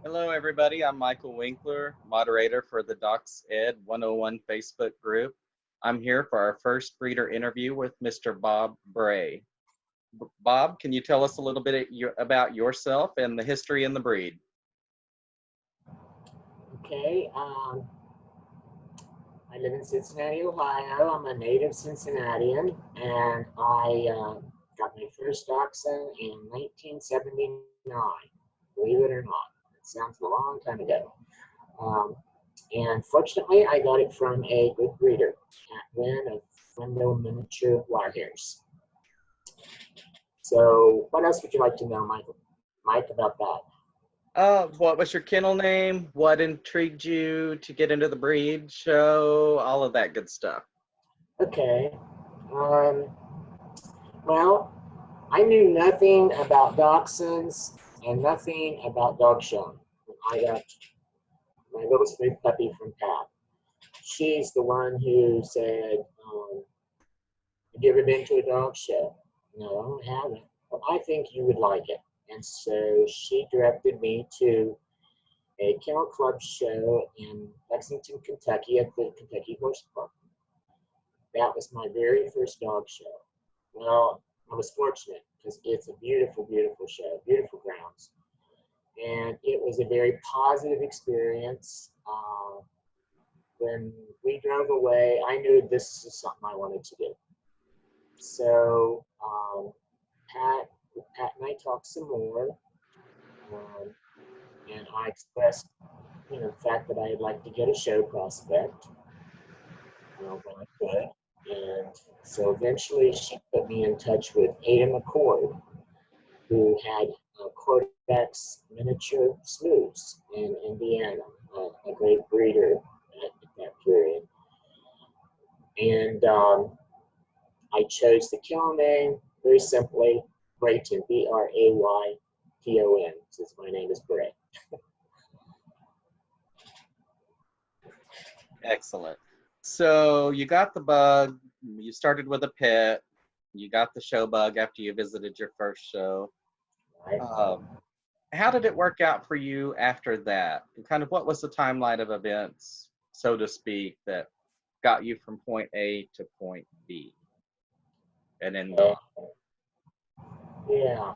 Hello, everybody. I'm Michael Winkler, moderator for the Docs Ed 101 Facebook group. I'm here for our first breeder interview with Mr. Bob Bray. Bob, can you tell us a little bit about yourself and the history in the breed? Okay, I live in Cincinnati, Ohio. I'm a native Cincinnatian, and I got my first dachshund in 1979. Believe it or not, it sounds a long time ago. Um, and fortunately, I got it from a good breeder, Cat Wynn of Wendell Miniature Wirehairs. So, what else would you like to know, Mike, about that? What was your kennel name? What intrigued you to get into the breed show? All of that good stuff. Okay. Um, well, I knew nothing about dachshunds and nothing about dog show. I got my little sweet puppy from Pat. She's the one who said, have you ever been to a dog show? No, I haven't. Well, I think you would like it. And so she directed me to a kennel club show in Lexington, Kentucky at the Kentucky Horse Park. That was my very first dog show. Well, I was fortunate because it's a beautiful, beautiful show, beautiful grounds. And it was a very positive experience. When we drove away, I knew this is something I wanted to do. So Pat and I talked some more, and I expressed, the fact that I'd like to get a show prospect, when I could. And so eventually she put me in touch with Ada McCord, who had Codex miniature smooths in Indiana, a great breeder at that period. And I chose the kennel name very simply, Brayton, Brayton, since my name is Bray. Excellent. So you got the bug, you started with a pet, you got the show bug after you visited your first show. Right? How did it work out for you after that? And kind of what was the timeline of events, so to speak, that got you from point A to point B and then Uh, gone? yeah.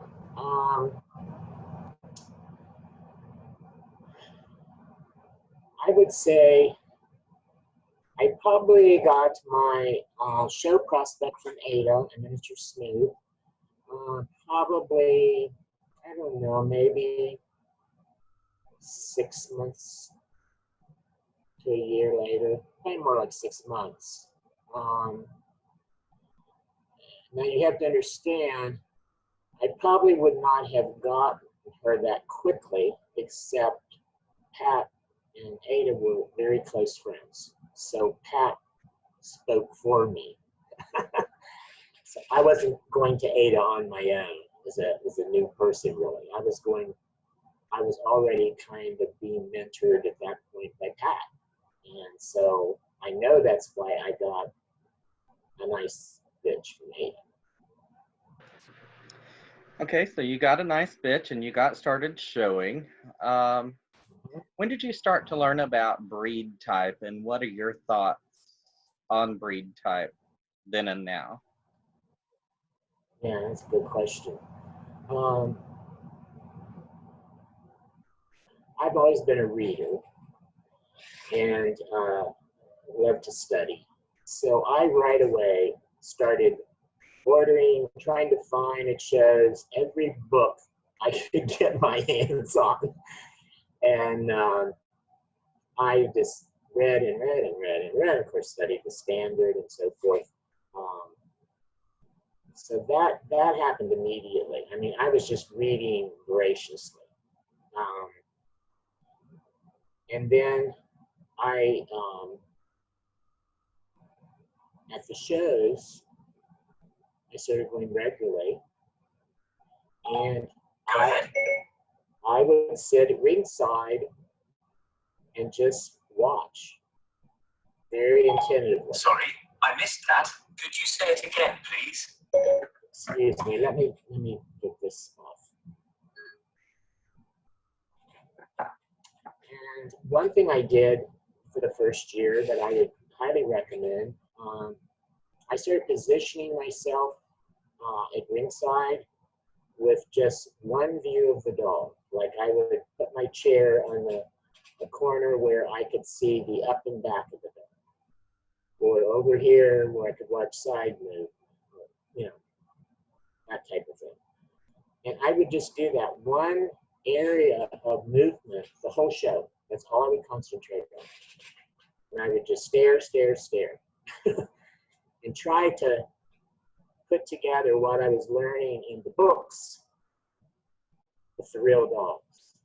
I would say I probably got my show prospect from Ada, a miniature smooth. Probably, I don't know, maybe 6 months to a year later, probably more like 6 months. Um, Now you have to understand, I probably would not have gotten her that quickly, except Pat and Ada were very close friends. So Pat spoke for me. So I wasn't going to Ada on my own as a new person, really. I was already kind of being mentored at that point by Pat. And so I know that's why I got a nice bitch from Ada. Okay, so you got a nice bitch and you got started showing. When did you start to learn about breed type and what are your thoughts on breed type then and now? Yeah, that's a good question. Um, I've always been a reader and love to study. So I right away started ordering, trying to find at shows every book I could get my hands on. And I just read and read and read and read, of course, studied the standard and so forth. Um, so that happened immediately. I mean, I was just reading voraciously. Um, and then I, at the shows, I started going regularly, and I would sit at ringside and just watch very attentively. Sorry, I missed that. Could you say it again, please? Excuse me, let me get this off. And one thing I did for the first year that I would highly recommend, I started positioning myself at ringside with just one view of the dog. Like I would put my chair on the corner where I could see the up and back of the dog, or over here where I could watch side move, you know, that type of thing. And I would just do that one area of movement the whole show. That's all I would concentrate on. And I would just stare, stare, stare, and try to put together what I was learning in the books with the real dogs.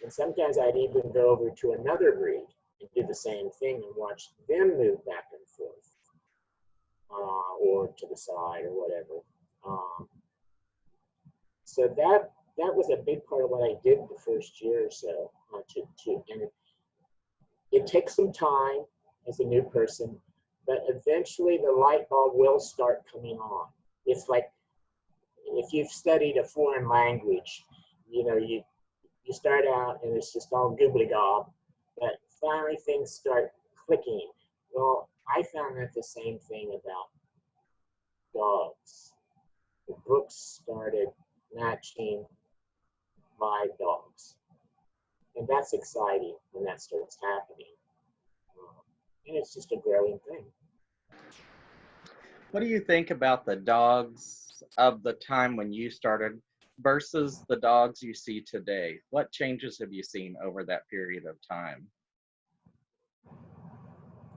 And sometimes I'd even go over to another breed and do the same thing and watch them move back and forth, or to the side or whatever. So that was a big part of what I did the first year or so. And it takes some time as a new person, but eventually the light bulb will start coming on. It's like if you've studied a foreign language, you know, you start out and it's just all gobbly-gob, but finally things start clicking. Well, I found that the same thing about dogs. The books started matching my dogs. And that's exciting when that starts happening. And it's just a growing thing. What do you think about the dogs of the time when you started versus the dogs you see today? What changes have you seen over that period of time?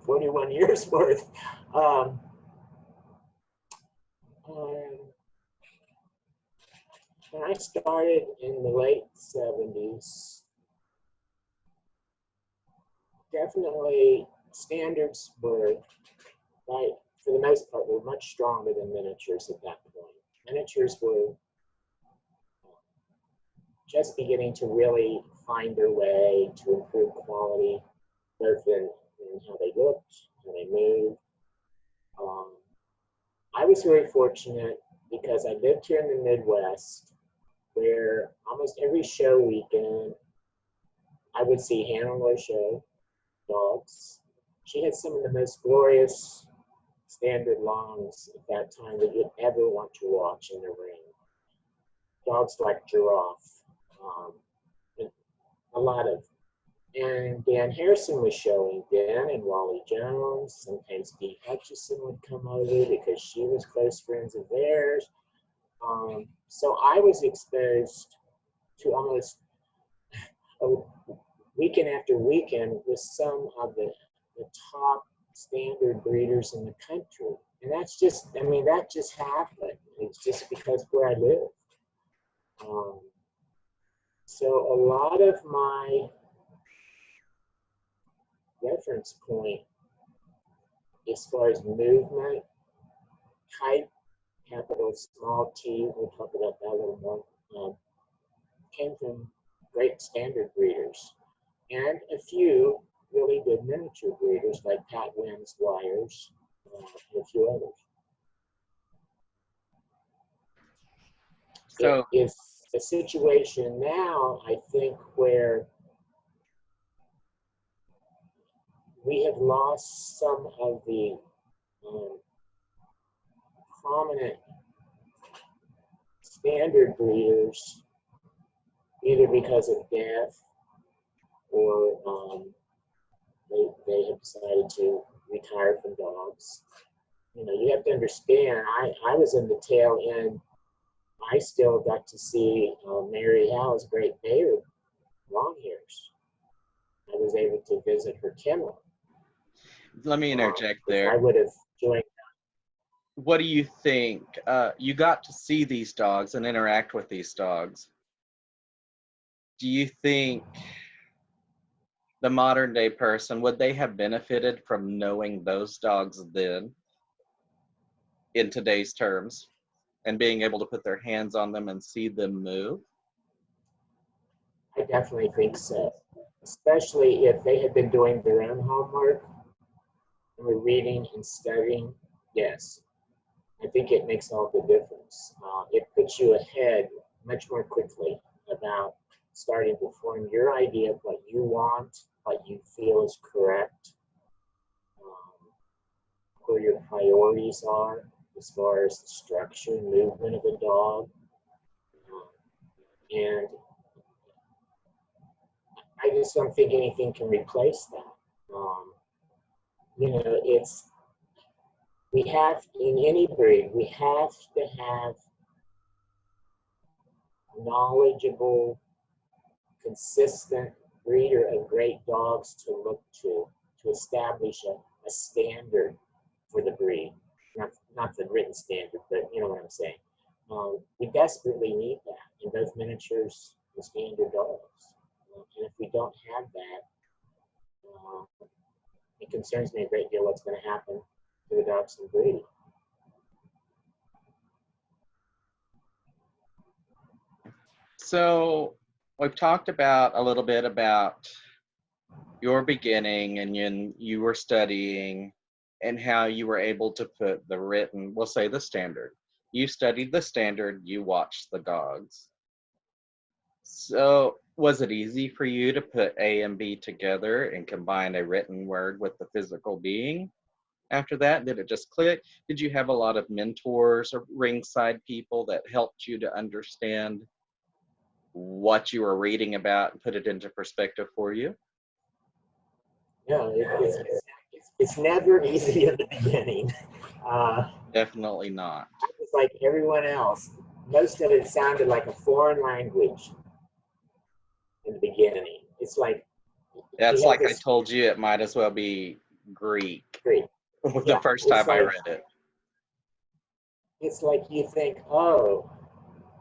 41 years worth. When I started in the late 70s, definitely standards were, right, for the most part, were much stronger than miniatures at that point. Miniatures were just beginning to really find their way to improve quality, both in how they looked, how they moved. I was very fortunate because I lived here in the Midwest, where almost every show weekend, I would see Hannah Show dogs. She had some of the most glorious standard longs at that time that you'd ever want to watch in the ring. Dogs like Giraffe, and a lot of. And Dan Harrison was showing Dan and Wally Jones. Sometimes Dee Hutchison would come over because she was close friends of theirs. So I was exposed to almost weekend after weekend with some of the top standard breeders in the country. And that's just, I mean, that just happened. It's just because where I live. So a lot of my reference point as far as movement, type, capital small t, we'll talk about that a little more, came from great standard breeders and a few really good miniature breeders like Pat Wynn's Wires and a few others. So it's a situation now, I think, where we have lost some of the prominent standard breeders, either because of death or they have decided to retire from dogs. You know, you have to understand, I was in the tail end. I still got to see Mary Howe's Great Bear Longhairs. I was able to visit her kennel. let me interject there. I would have joined. What do you think? You got to see these dogs and interact with these dogs. Do you think the modern day person, would they have benefited from knowing those dogs then in today's terms and being able to put their hands on them and see them move? I definitely think so, especially if they had been doing their own homework and were reading and studying. Yes, I think it makes all the difference. It puts you ahead much more quickly about starting to form your idea of what you want, what you feel is correct, where your priorities are as far as the structure and movement of a dog. And I just don't think anything can replace that. You know, we have, in any breed, we have to have knowledgeable, consistent breeder of great dogs to look to establish a standard for the breed. Not the written standard, but you know what I'm saying. We desperately need that in both miniatures and standard dogs. And if we don't have that, it concerns me a great deal what's going to happen to the Dachshund breed. So we've talked about a little bit about your beginning and you were studying and how you were able to put the written, we'll say the standard. You studied the standard, you watched the dogs. So was it easy for you to put A and B together and combine a written word with the physical being? After that, did it just click? Did you have a lot of mentors or ringside people that helped you to understand what you were reading about and put it into perspective for you? No, it's never easy at the beginning. Definitely not. It's like everyone else. Most of it sounded like a foreign language in the beginning. It's like that's like I told you, it might as well be Greek. The first time I read it. It's like you think, oh,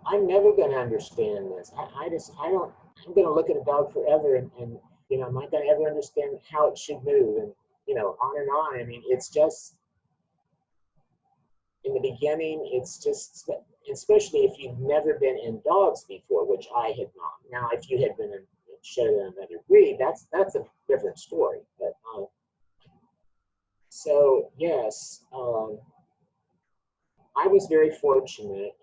I'm never going to understand this. I'm going to look at a dog forever and you know, am I going to ever understand how it should move? And, you know, on and on. I mean, it's just, in the beginning, it's just, especially if you've never been in dogs before, which I had not. Now, if you had been in another breed, that's a different story. But so yes, I was very fortunate.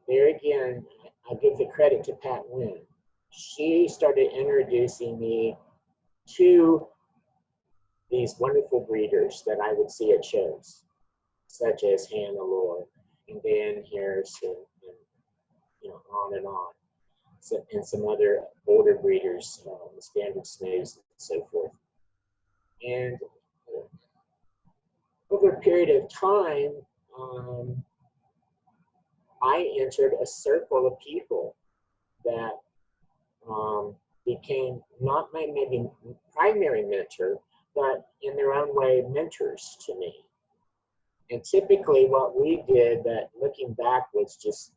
There again, I give the credit to Pat Wynn. She started introducing me to these wonderful breeders that I would see at shows, such as Hannah Lore and Dan Harrison, and you know, on and on. So, and some other older breeders, Standard Snooze, and so forth. And over a period of time, I entered a circle of people that became not my maybe primary mentor, but in their own way mentors to me. And typically what we did, that looking back was just,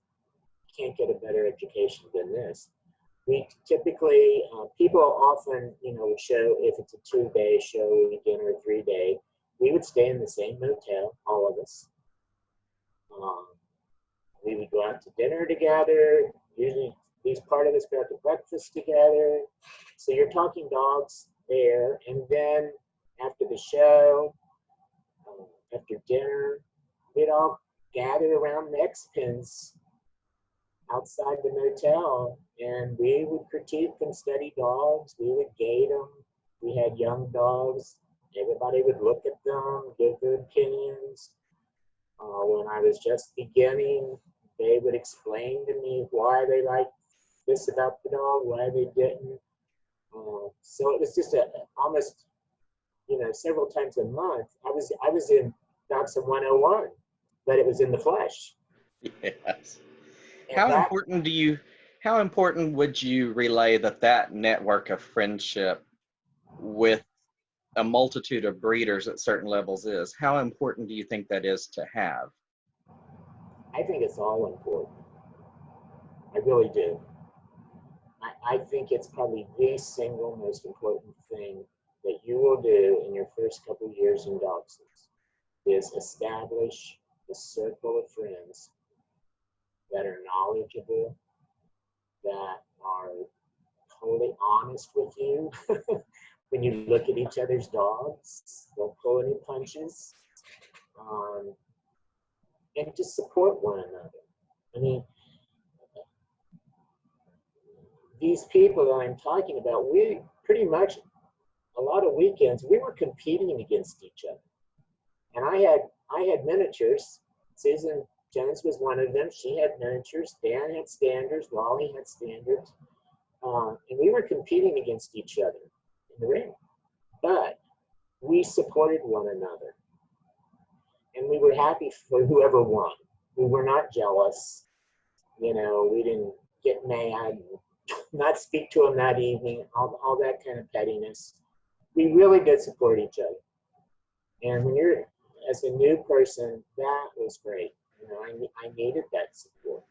can't get a better education than this. We typically, people often, you know, would show, if it's a 2-day show, weekend or 3-day, we would stay in the same motel, all of us. We would go out to dinner together, usually these part of us go out to breakfast together. So you're talking dogs there, and then after the show, after dinner, we'd all gather around the X-Pens outside the motel, and we would critique and study dogs. We would gate them. We had young dogs. Everybody would look at them, give their opinions. When I was just beginning, they would explain to me why they liked this about the dog, why they didn't. So it was just almost, you know, several times a month. I was in Dachshund 101, but it was in the flesh. Yes. How important would you relay that network of friendship with a multitude of breeders at certain levels is? How important do you think that is to have? I think it's all important. I really do. I think it's probably the single most important thing that you will do in your first couple of years in Dachshunds is establish a circle of friends that are knowledgeable, that are totally honest with you. When you look at each other's dogs, don't pull any punches, and just support one another. I mean, these people that I'm talking about, we pretty much, a lot of weekends, we were competing against each other. And I had miniatures. Susan Jones was one of them. She had miniatures. Dan had standards. Wally had standards. And we were competing against each other in the ring. But we supported one another. And we were happy for whoever won. We were not jealous. You know, we didn't get mad, not speak to them that evening, all that kind of pettiness. We really did support each other. And when you're, as a new person, that was great. You know, I needed that support.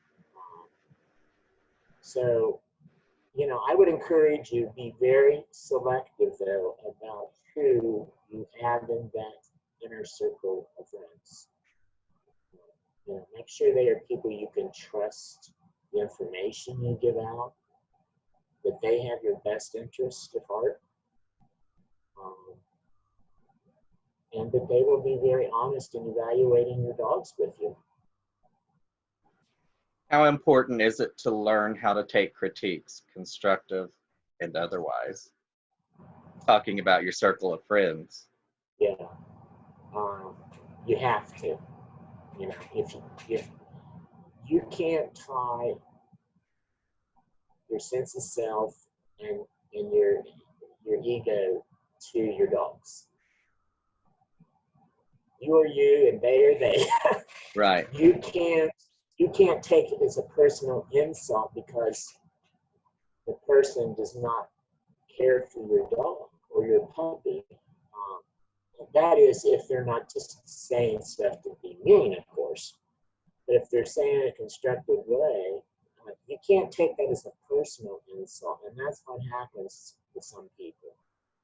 So, you know, I would encourage you to be very selective, though, about who you have in that inner circle of friends. You know, make sure they are people you can trust the information you give out, that they have your best interest at heart, and that they will be very honest in evaluating your dogs with you. How important is it to learn how to take critiques, constructive and otherwise? Talking about your circle of friends. Yeah, you have to. You know, if you can't tie your sense of self and your ego to your dogs. You are you and they are they. Right. You can't take it as a personal insult because the person does not care for your dog or your puppy. That is if they're not just saying stuff to be mean, of course. But if they're saying it in a constructive way, you can't take that as a personal insult. And that's what happens with some people.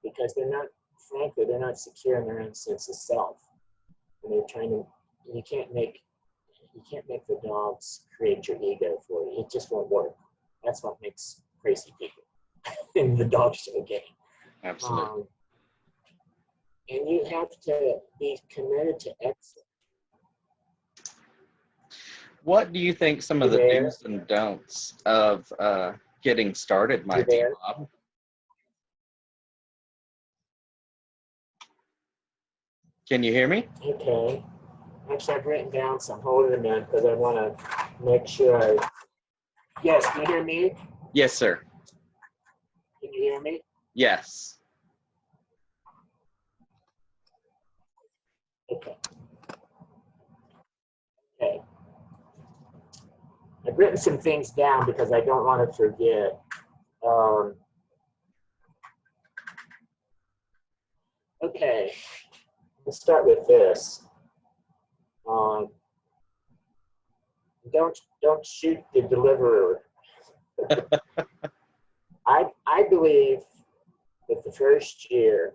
Because they're not, frankly, they're not secure in their own sense of self. And they're trying to, you can't make the dogs create your ego for you. It just won't work. That's what makes crazy people in the dog show game. Absolutely. And you have to be committed to excellence. What do you think some of the do's and don'ts of getting started might be, Bob? Can you hear me? Okay. Actually, I've written down some. Hold it a minute because I want to make sure I. Yes, can you hear me? Yes, sir. Can you hear me? Yes. Okay. Okay. I've written some things down because I don't want to forget. Okay. Let's start with this. Don't shoot the deliverer. I believe that the first year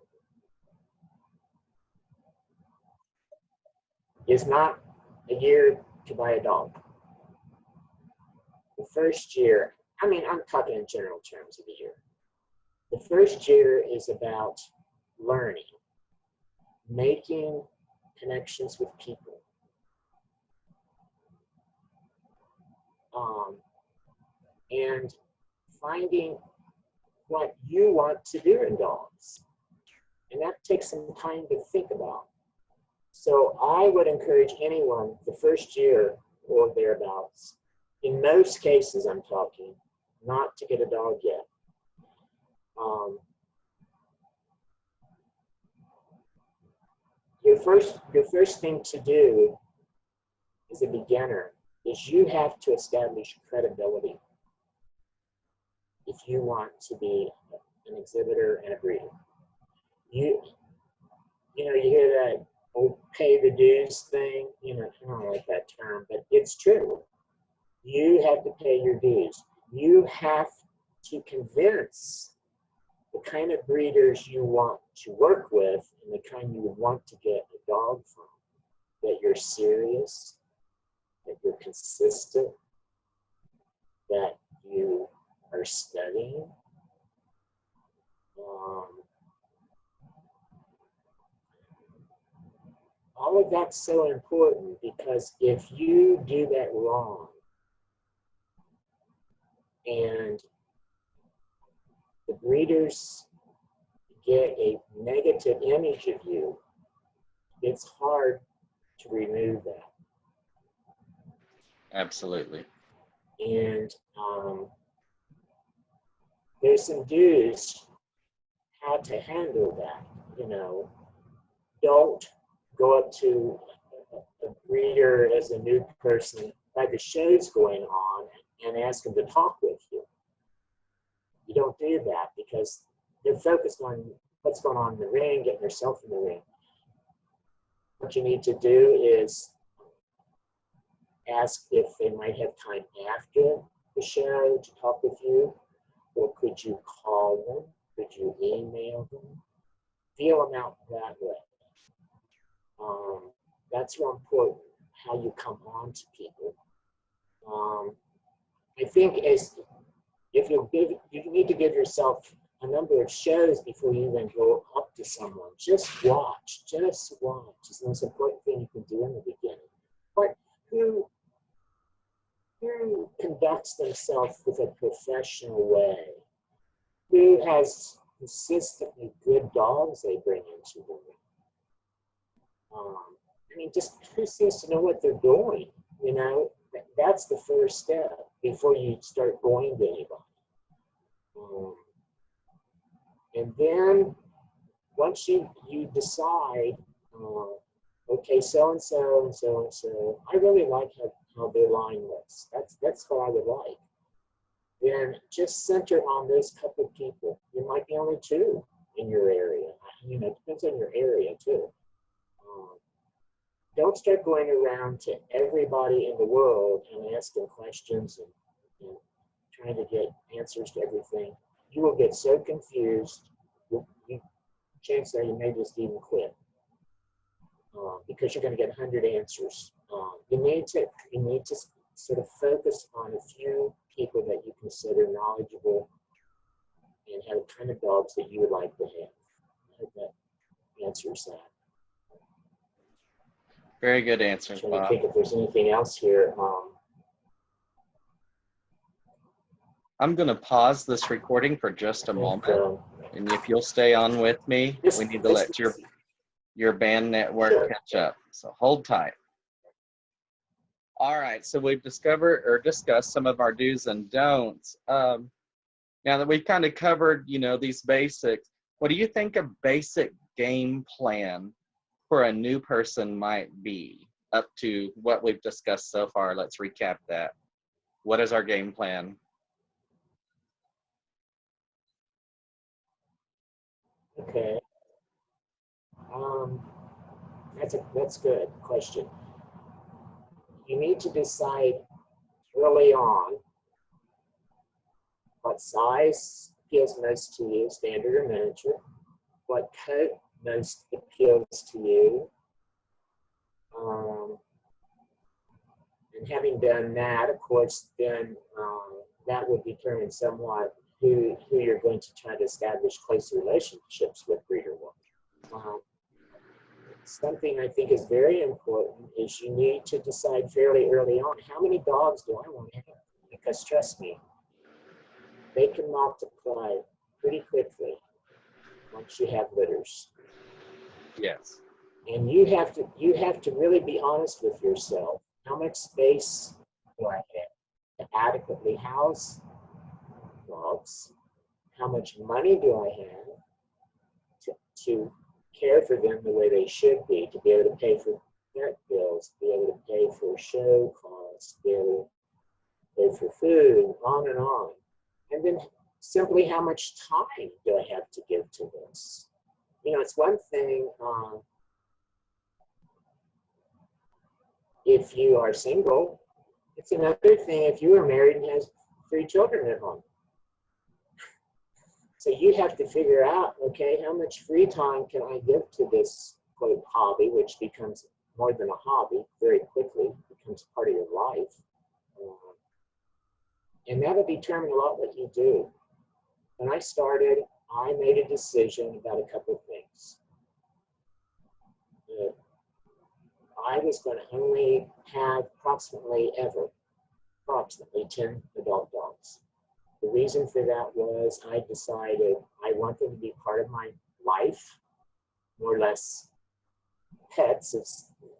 is not a year to buy a dog. The first year, I mean, I'm talking in general terms of the year. The first year is about learning, making connections with people. And finding what you want to do in dogs. And that takes some time to think about. So I would encourage anyone the first year or thereabouts, in most cases I'm talking, not to get a dog yet. Your first thing to do as a beginner is you have to establish credibility if you want to be an exhibitor and a breeder. You know, you hear that, oh, pay the dues thing, you know, I don't like that term, but it's true. You have to pay your dues. You have to convince the kind of breeders you want to work with and the kind you would want to get a dog from, that you're serious, that you're consistent, that you are studying. All of that's so important because if you do that wrong and the breeders get a negative image of you, it's hard to remove that. Absolutely. And there's some do's how to handle that. You know, don't go up to a breeder as a new person by the show's going on and ask them to talk with you. You don't do that because they're focused on what's going on in the ring, getting yourself in the ring. What you need to do is ask if they might have time after the show to talk with you, or could you call them? Could you email them? Feel them out that way. That's real important, how you come on to people. I think if you need to give yourself a number of shows before you even go up to someone. Just watch. Just watch. It's the most important thing you can do in the beginning. But who conducts themselves with a professional way? Who has consistently good dogs they bring into the ring? I mean, just who seems to know what they're doing? You know, that's the first step before you start going to anybody. And then once you decide, okay, so and so and so and so, I really like how their line looks. That's what I would like. Then just center on those couple of people. You might be only two in your area. You know, it depends on your area too. Don't start going around to everybody in the world and asking questions and trying to get answers to everything. You will get so confused. Chances are you may just even quit because you're going to get 100 answers. You need to sort of focus on a few people that you consider knowledgeable and have the kind of dogs that you would like to have. I hope that answers that. Very good answers, Trying Bob. to think if there's anything else here. I'm going to pause this recording for just a moment. And if you'll stay on with me, we need to let your band network catch up. So hold tight. All right, so we've discovered or discussed some of our do's and don'ts. Now that we've kind of covered, you know, these basics, what do you think a basic game plan for a new person might be up to what we've discussed so far? Let's recap that. What is our game plan? Okay. That's good question. You need to decide early on what size appeals most to you, standard or miniature, what coat most appeals to you. And having done that, of course, then that would determine somewhat who you're going to try to establish close relationships with breeder-wise. Something I think is very important is you need to decide fairly early on, how many dogs do I want to have? Because trust me, they can multiply pretty quickly once you have litters. Yes. And you have to really be honest with yourself. How much space do I have to adequately house dogs? How much money do I have to care for them the way they should be, to be able to pay for vet bills, to be able to pay for show costs, to be able to pay for food, on and on. And then simply how much time do I have to give to this? You know, it's one thing if you are single. It's another thing if you are married and has 3 children at home. So you have to figure out, okay, how much free time can I give to this, quote, hobby, which becomes more than a hobby very quickly, becomes part of your life. And that'll determine a lot what you do. When I started, I made a decision about a couple of things. I was going to only have approximately 10 adult dogs. The reason for that was I decided I want them to be part of my life, more or less pets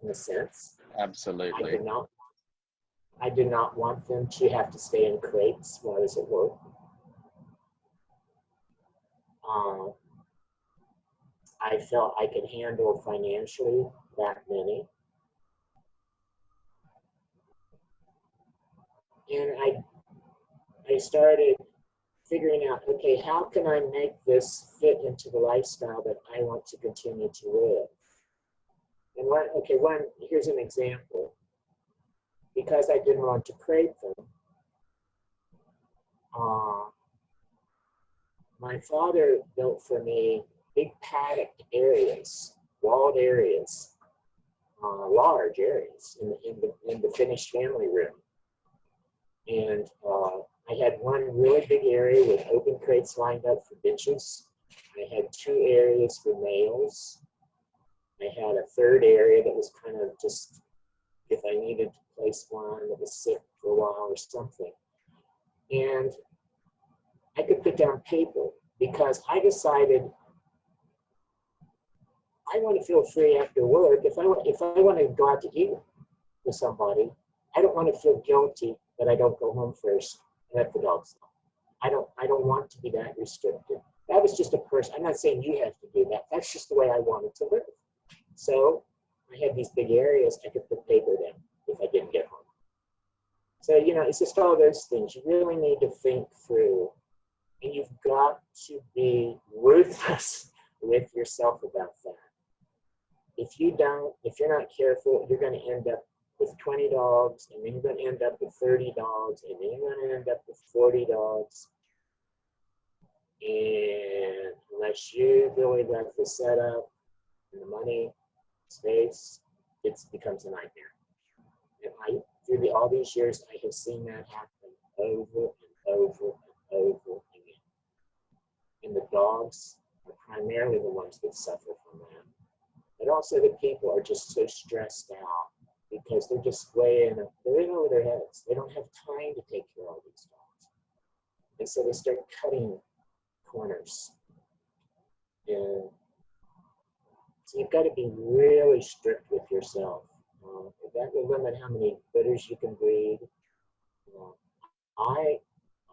in a sense. Absolutely. I did not want them to have to stay in crates while I was at work. I felt I could handle financially that many. And I started figuring out, okay, how can I make this fit into the lifestyle that I want to continue to live? And here's an example. Because I didn't want to crate them, my father built for me big paddock areas, walled areas, large areas in the finished family room. And I had one really big area with open crates lined up for bitches. I had 2 areas for males. I had a 3rd area that was kind of just if I needed to place one that was sick for a while or something. And I could put down paper because I decided I want to feel free after work. If I want to go out to eat with somebody, I don't want to feel guilty that I don't go home first and let the dogs know. I don't want to be that restricted. That was just a person. I'm not saying you have to do that. That's just the way I wanted to live. So I had these big areas I could put paper down if I didn't get home. So, it's just all those things. You really need to think through, and you've got to be ruthless with yourself about that. If you're not careful, you're going to end up with 20 dogs, and then you're going to end up with 30 dogs, and then you're going to end up with 40 dogs. And unless you really got the setup and the money, space, it becomes a nightmare. And through all these years, I have seen that happen over and over and over again. And the dogs are primarily the ones that suffer from that. But also the people are just so stressed out because they're just they're in over their heads. They don't have time to take care of all these dogs. And so they start cutting corners. And so you've got to be really strict with yourself. That will limit how many litters you can breed. I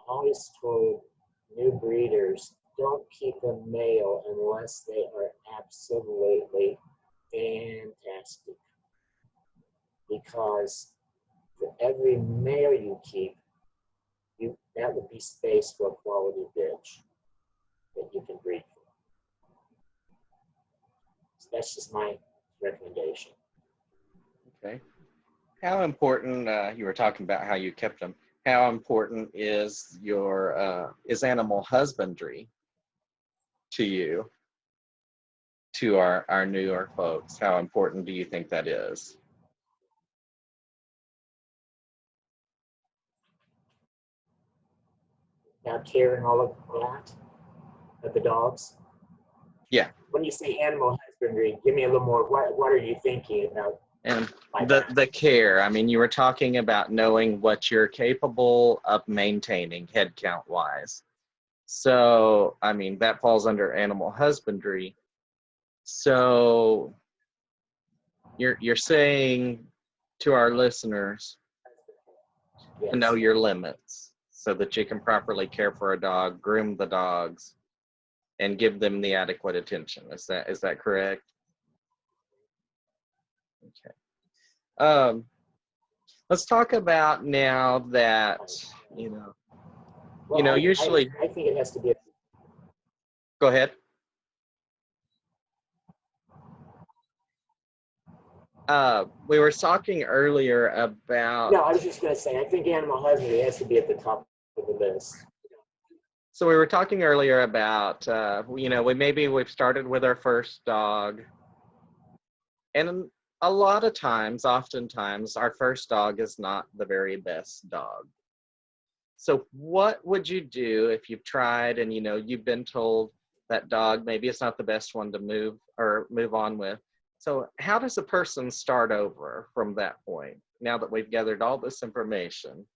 always told new breeders, don't keep a male unless they are absolutely fantastic. Because for every male you keep, that would be space for a quality bitch that you can breed for. So that's just my recommendation. Okay. How important, you were talking about how you kept them, how important is is animal husbandry to you, to our newer folks? How important do you think that is? About care and all of that, of the dogs? Yeah. When you say animal husbandry, give me a little more, what are you thinking about? And the care, I mean, you were talking about knowing what you're capable of maintaining head count wise. So, I mean, that falls under animal husbandry. So you're saying to our listeners Yes. to know your limits so that you can properly care for a dog, groom the dogs, and give them the adequate attention. Is that correct? Okay. Let's talk about now that, usually. I think it has to be. Go ahead. We were talking earlier about. No, I was just going to say, I think animal husbandry has to be at the top of the list. So we were talking earlier about, we've started with our first dog. And oftentimes, our first dog is not the very best dog. So what would you do if you've tried and, you've been told that dog, maybe it's not the best one to move on with? So how does a person start over from that point? Now that we've gathered all this information,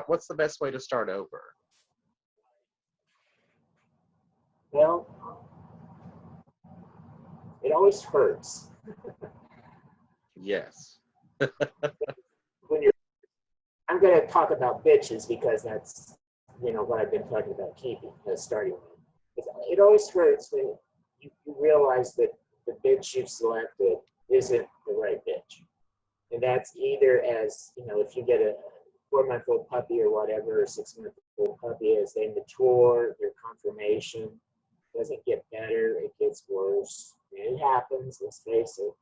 what's the best way to start over? Well, it always hurts Yes. when you're. I'm going to talk about bitches because that's, you know, what I've been talking about keeping starting with. It always hurts when you realize that the bitch you've selected isn't the right bitch, and that's either as, you know, if you get a 4-month-old puppy or whatever, or 6-month-old puppy, as they mature, their conformation doesn't get better, it gets worse. It happens, let's face it.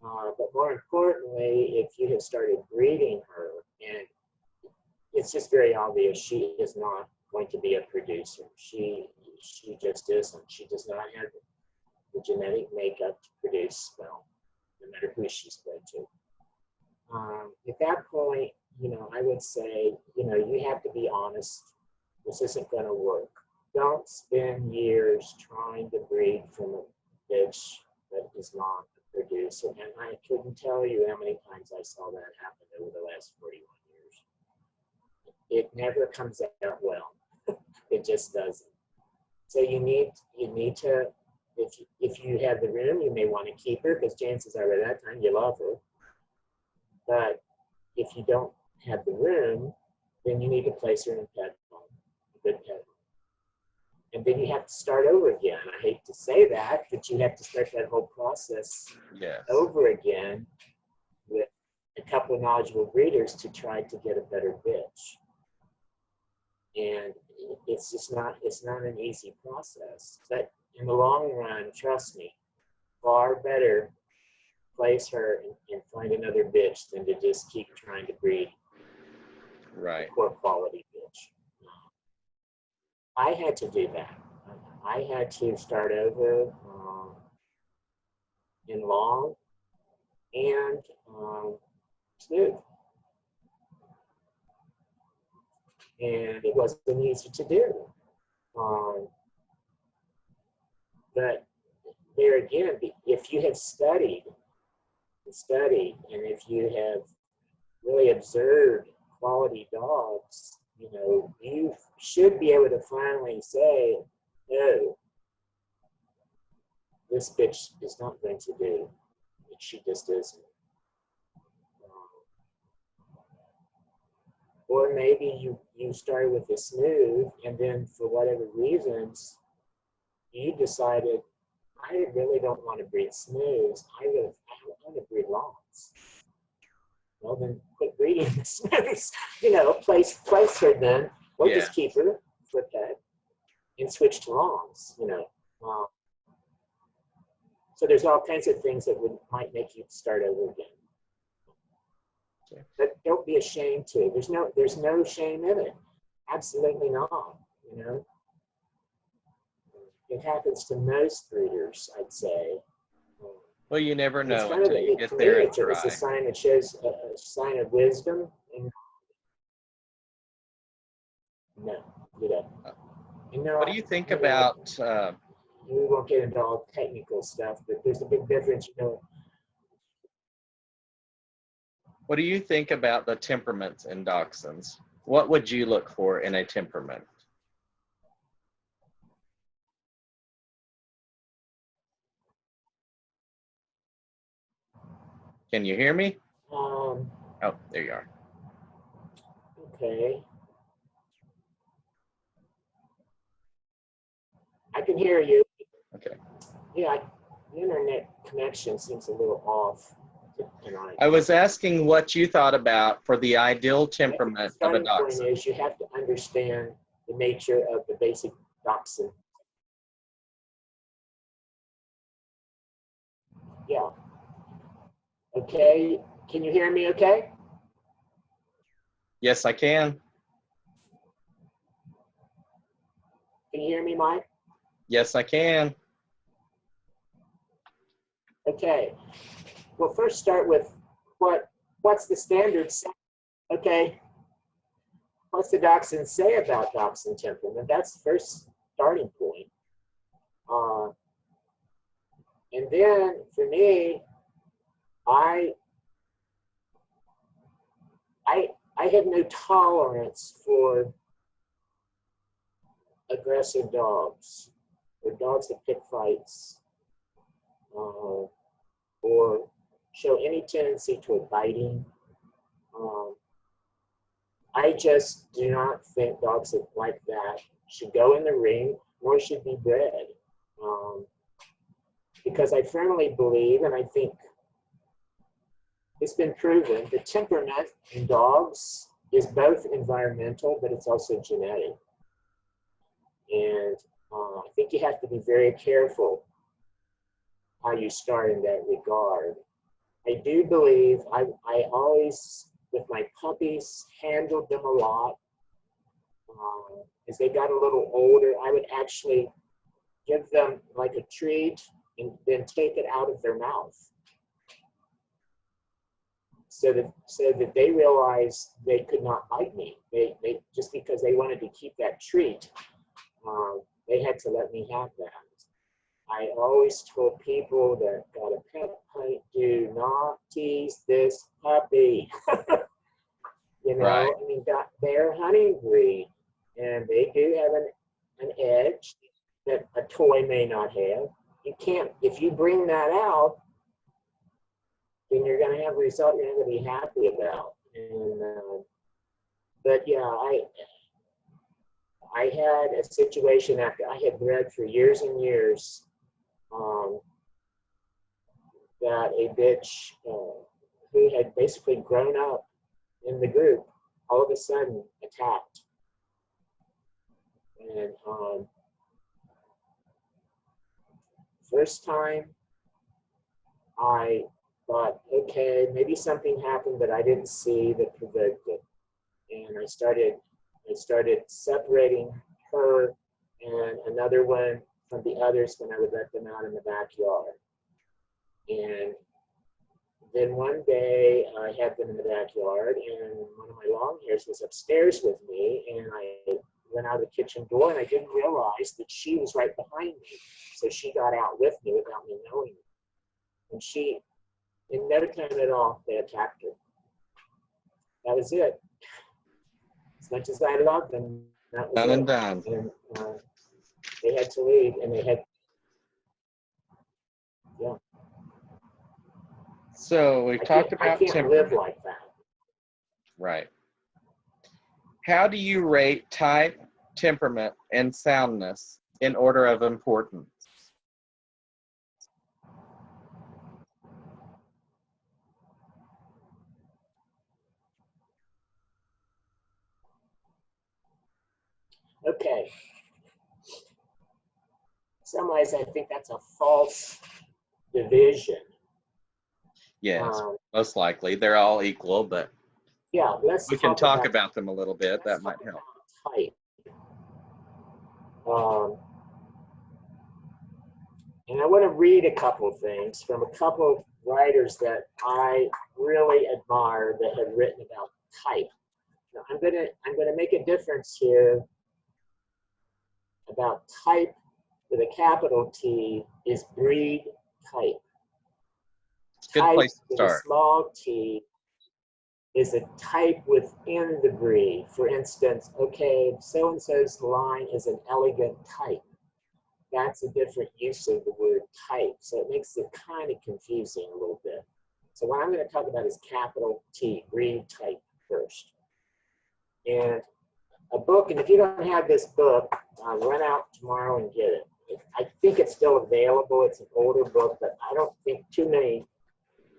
But more importantly, if you have started breeding her, and it's just very obvious she is not going to be a producer. She just isn't. She does not have the genetic makeup to produce well, no matter who she's bred to. At that point, you know, I would say, you know, you have to be honest. This isn't going to work. Don't spend years trying to breed from a bitch that is not a producer. And I couldn't tell you how many times I saw that happen over the last 41 years. It never comes out well. It just doesn't. So you need to, if you have the room, you may want to keep her, because chances are by that time you love her. But if you don't have the room, then you need to place her in a pet home, a good pet home. And then you have to start over again. I hate to say that, but you have to start that whole process over again with a couple of knowledgeable breeders to try to get a better bitch. And it's just not, it's not an easy process. But in the long run, trust me, far better place her and find another bitch than to just keep trying to breed a poor quality bitch. I had to do that. I had to start over in long and smooth. And it wasn't easy to do. But there again, if you have studied, and if you have really observed quality dogs, you know, you should be able to finally say, no, this bitch is not going to do. She just isn't. Or maybe you started with a smooth, and then for whatever reasons, you decided, I really don't want to breed smooths. I want to breed longs. Well, then quit breeding the smooths. You know, place her then, or just keep her for pet and switch to longs. You know, so there's all kinds of things that might make you start over again. But don't be ashamed to. There's no shame in it. Absolutely not. You know, it happens to most breeders, I'd say. Well, you never know until you get there and try. It's a sign that shows a sign of wisdom. And no, you don't. You know, what do you think about? We won't get into all technical stuff, but there's a big difference, you know. What do you think about the temperaments in dachshunds? What would you look for in a temperament? Can you hear me? Oh, there you are. Okay. I can hear you. Okay. Yeah, the internet connection seems a little off. I was asking what you thought about for the ideal temperament of a dachshund. The point is you have to understand the nature of the basic dachshund. Yeah. Okay. Can you hear me okay? Yes, I can. Can you hear me, Mike? Yes, I can. Okay. We'll first start with what's the standard say? Okay. What's the dachshund say about dachshund temperament? That's the first starting point. And then for me, I have no tolerance for aggressive dogs. or dogs that pick fights, or show any tendency toward biting. I just do not think dogs like that should go in the ring, nor should be bred. Because I firmly believe, and I think it's been proven, the temperament in dogs is both environmental, but it's also genetic. And I think you have to be very careful how you start in that regard. I do believe I always, with my puppies, handled them a lot. As they got a little older, I would actually give them like a treat and then take it out of their mouth, so that they realized they could not bite me. They just because they wanted to keep that treat, they had to let me have that. I always told people that got a pet puppy, do not tease this puppy. You know, Right. I mean, they're hunting breed, and they do have an edge that a toy may not have. You can't, if you bring that out, then you're going to have a result you're not going to be happy about. And but yeah, I had a situation after I had bred for years and years, that a bitch who had basically grown up in the group all of a sudden attacked. And first time I thought, okay, maybe something happened that I didn't see that provoked it. And I started separating her and another one from the others when I would let them out in the backyard. And then one day I had them in the backyard, and one of my long hairs was upstairs with me, and I went out the kitchen door, and I didn't realize that she was right behind me. So she got out with me without me knowing it. And she, in no time at all, they attacked her. That was it. As much as I loved them, that was Done it. and done. And they had to leave, and they had, yeah. So we've talked I about can't temperament. live like that. Right. How do you rate type, temperament, and soundness in order of importance? Okay. In some ways, I think that's a false division. Yes, most likely. They're all equal, but Yeah, let's we can talk about them a little bit. That might help. Type. And I want to read a couple of things from a couple of writers that I really admire that have written about type. Now, I'm gonna make a difference here about type with a capital T is breed type. It's a good place to With a start. small t is a type within the breed. For instance, okay, so-and-so's line is an elegant type. That's a different use of the word type. So it makes it kind of confusing a little bit. So what I'm going to talk about is capital T, breed type first. And a book, and if you don't have this book, run out tomorrow and get it. I think it's still available. It's an older book, but I don't think too many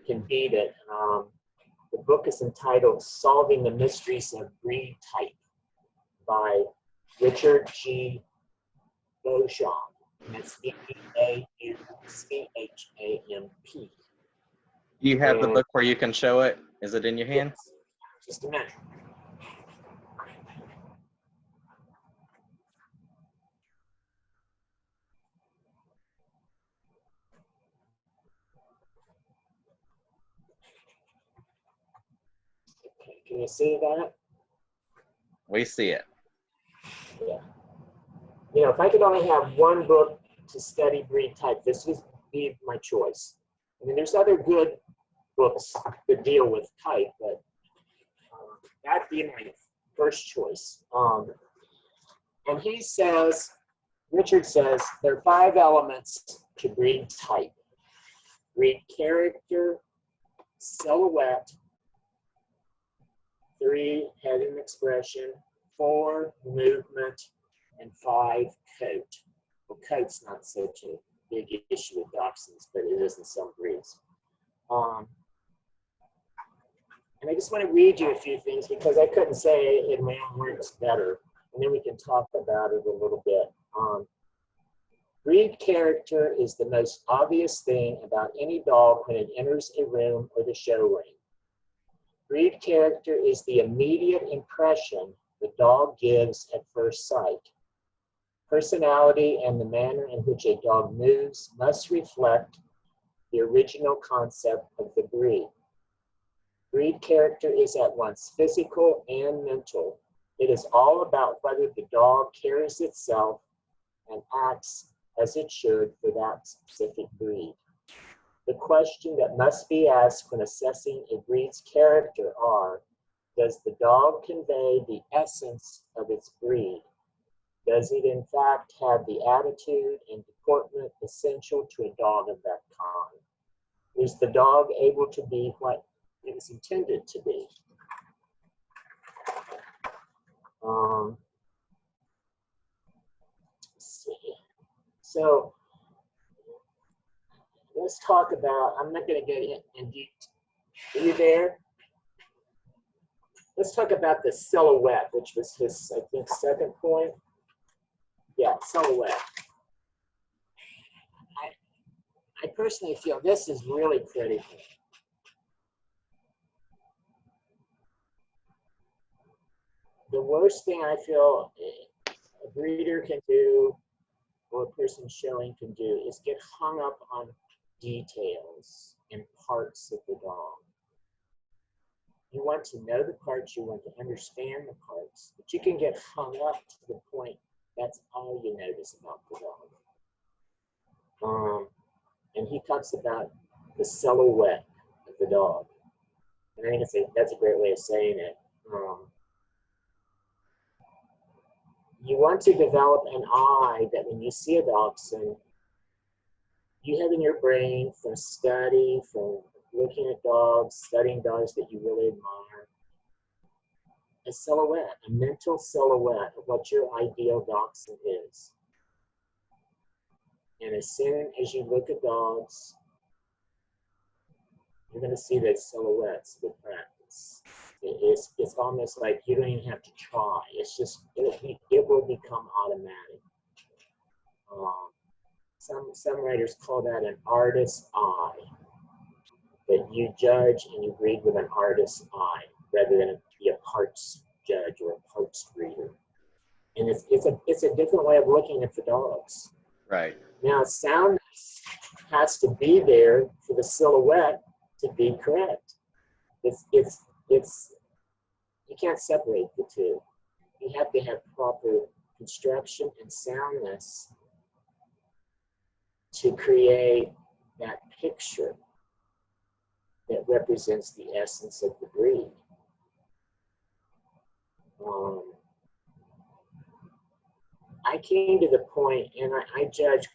can beat it. The book is entitled Solving the Mysteries of Breed Type by Richard G. Beauchamp. And that's B-A-U-C-H-A-M-P. You have the book where you can show it? Is it in your hand? Yes. Just a minute. Okay, can you see that? We see it. Yeah. You know, if I could only have one book to study breed type, this would be my choice. I mean, there's other good books that deal with type, but that'd be my first choice. And he says Richard says there are 5 elements to breed type. Breed character, silhouette, 3, head and expression, 4, movement, and 5, coat. Well, coat's not such a big issue with dachshunds, but it is in some breeds. And I just want to read you a few things because I couldn't say it in my own words better, and then we can talk about it a little bit. Breed character is the most obvious thing about any dog when it enters a room or the show ring. Breed character is the immediate impression the dog gives at first sight. Personality and the manner in which a dog moves must reflect the original concept of the breed. Breed character is at once physical and mental. It is all about whether the dog carries itself and acts as it should for that specific breed. The question that must be asked when assessing a breed's character are, does the dog convey the essence of its breed? Does it in fact have the attitude and deportment essential to a dog of that kind? Is the dog able to be what it was intended to be? Let's see. So let's talk about, I'm not going to get in deep. Are you there? Let's talk about the silhouette, which was his, I think, second point. Yeah, silhouette. I personally feel this is really critical. The worst thing I feel a breeder can do or a person showing can do is get hung up on details and parts of the dog. You want to know the parts, you want to understand the parts, but you can get hung up to the point that's all you notice about the dog. And he talks about the silhouette of the dog. And I think that's a great way of saying it. You want to develop an eye that when you see a dachshund, you have in your brain from study, from looking at dogs, studying dogs that you really admire, a silhouette, a mental silhouette of what your ideal dachshund is. And as soon as you look at dogs, you're going to see those silhouettes with practice. It's almost like you don't even have to try. It's just, it will become automatic. Some writers call that an artist's eye. That you judge and you breed with an artist's eye rather than be a parts judge or a parts breeder. And it's a different way of looking at the dogs. Right. Now, soundness has to be there for the silhouette to be correct. You can't separate the two. You have to have proper construction and soundness to create that picture that represents the essence of the breed. I came to the point, and I judge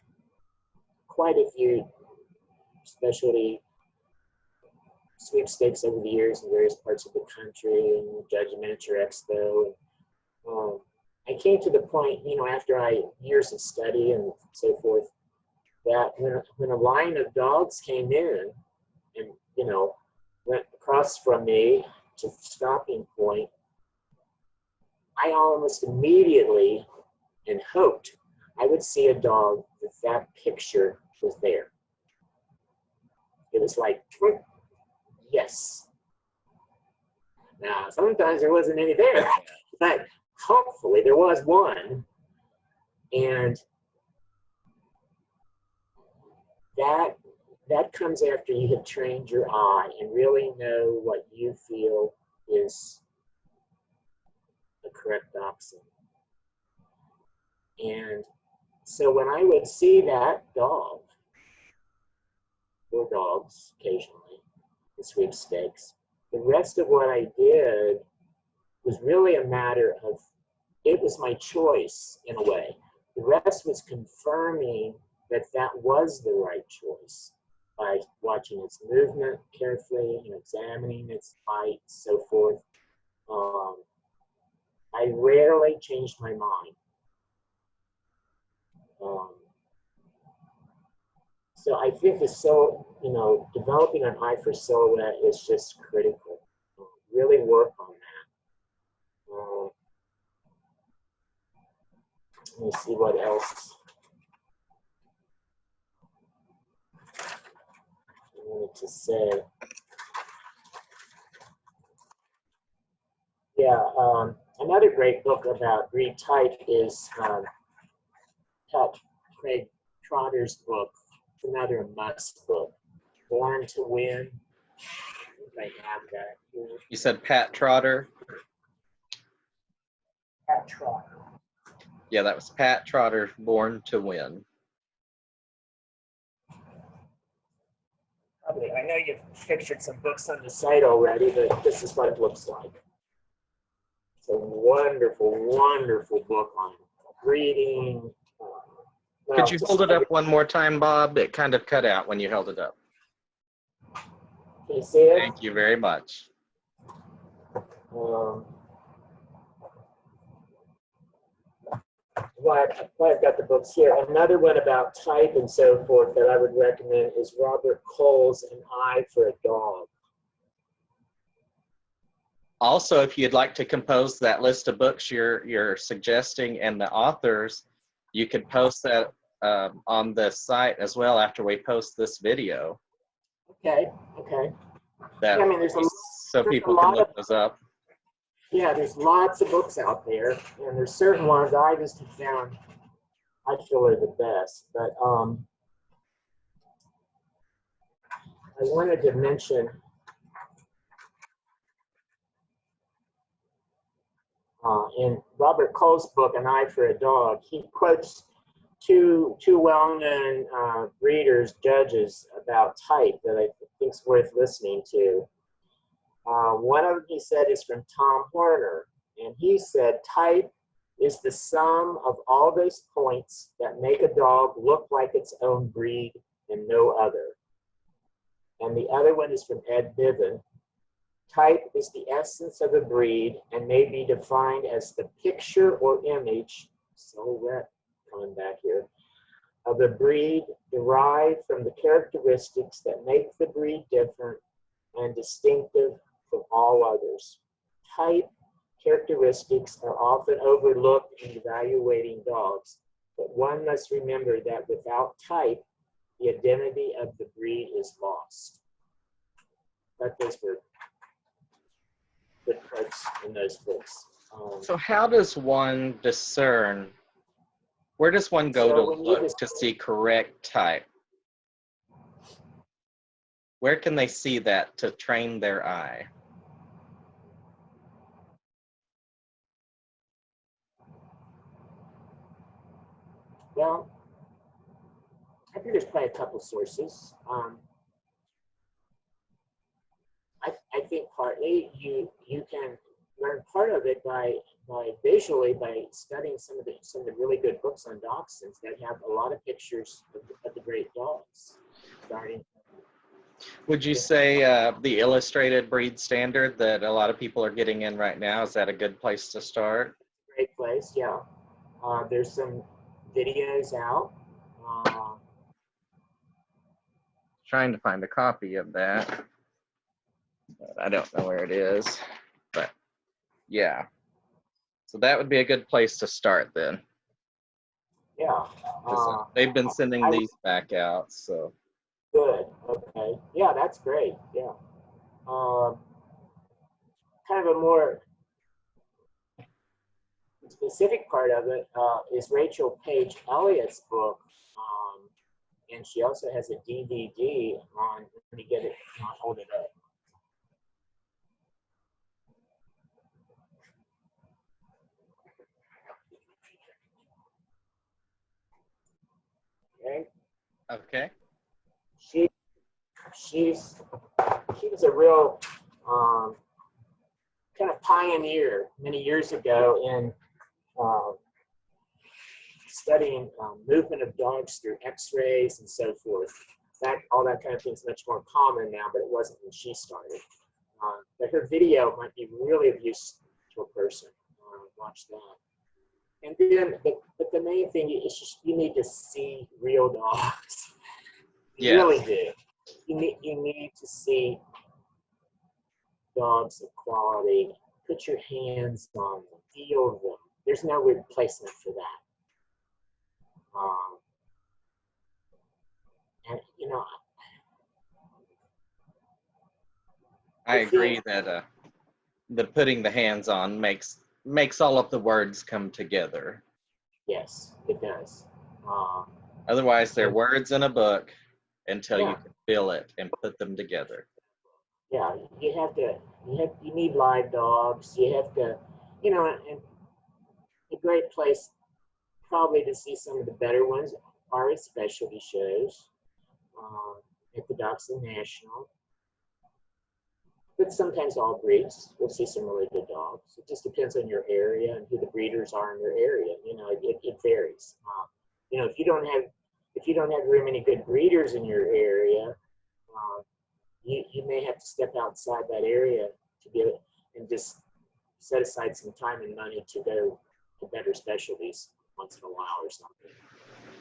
quite a few specialty sweepstakes over the years in various parts of the country, and judge a miniature expo. I came to the point, after years of study and so forth, that when a line of dogs came in and, went across from me to the stopping point, I almost immediately and hoped I would see a dog that picture was there. It was like, yes. Now, sometimes there wasn't any there, but hopefully there was one. And that comes after you have trained your eye and really know what you feel is the correct dachshund. And so when I would see that dog, or dogs occasionally, the sweepstakes, the rest of what I did was really a matter of, it was my choice in a way. The rest was confirming that that was the right choice by watching its movement carefully and examining its height, so forth. I rarely changed my mind. So I think developing an eye for silhouette is just critical. Really work on that. Let me see what else I wanted to say. Yeah, another great book about breed type is Pat Craig Trotter's book. It's another must book, Born to Win. I have that here. You said Pat Trotter? Pat Trotter. Yeah, that was Pat Trotter, Born to Win. Probably. I know you've pictured some books on the site already, but this is what it looks like. It's a wonderful, wonderful book on breeding. Could you hold it up one more time, Bob? It kind of cut out when you held it up. Can you see it? Thank you very much. I've got the books here. Another one about type and so forth that I would recommend is Robert Cole's An Eye for a Dog. Also, if you'd like to compose that list of books you're suggesting and the authors, you could post that on the site as well after we post this video. Okay. That, I mean, so people can look those up. Yeah, there's lots of books out there, and there's certain ones I just have found I feel are the best. But I wanted to mention in Robert Cole's book, An Eye for a Dog, he quotes two well-known breeders, judges about type that I think is worth listening to. One of them he said is from Tom Horner, and he said type is the sum of all those points that make a dog look like its own breed and no other. And the other one is from Ed Niven. Type is the essence of a breed and may be defined as the picture or image, silhouette coming back here, of a breed derived from the characteristics that make the breed different and distinctive from all others. Type characteristics are often overlooked in evaluating dogs, but one must remember that without type, the identity of the breed is lost. But those were good quotes in those books. So how does one discern, where does one go to look to see correct type? Where can they see that to train their eye? Well, I think there's probably a couple sources. I think partly you can learn part of it by visually by studying some of the really good books on dachshunds that have a lot of pictures of the great dogs. Would you say the illustrated breed standard that a lot of people are getting in right now, is that a good place to start? Great place, yeah. There's some videos out. Trying to find a copy of that. But I don't know where it is, but yeah. So that would be a good place to start then. Yeah. They've been sending these back out, so. Good, okay. Yeah, that's great, yeah. Kind of a more specific part of it is Rachel Page Elliott's book, and she also has a DVD on, let me get it, I'll hold it up. Okay. Okay. She was a real kind of pioneer many years ago in studying movement of dogs through x-rays and so forth. All that kind of thing is much more common now, but it wasn't when she started. But her video might be really of use to a person. Watch that. And then, but the main thing is just you need to see real dogs. You Yes. really do. You need to see dogs of quality. Put your hands on them, feel them. There's no replacement for that. And you know, I agree that the putting the hands on makes all of the words come together. yes, it does. Otherwise, they're words in a book until you Yeah. can feel it and put them together. Yeah, you need live dogs. You have to, you know, and a great place probably to see some of the better ones are at specialty shows, at the Dachshund National. But sometimes all breeds, we'll see some really good dogs. It just depends on your area and who the breeders are in your area. You know, it varies. You know, if you don't have very many good breeders in your area, you may have to step outside that area to get it and just set aside some time and money to go to better specialties once in a while or something.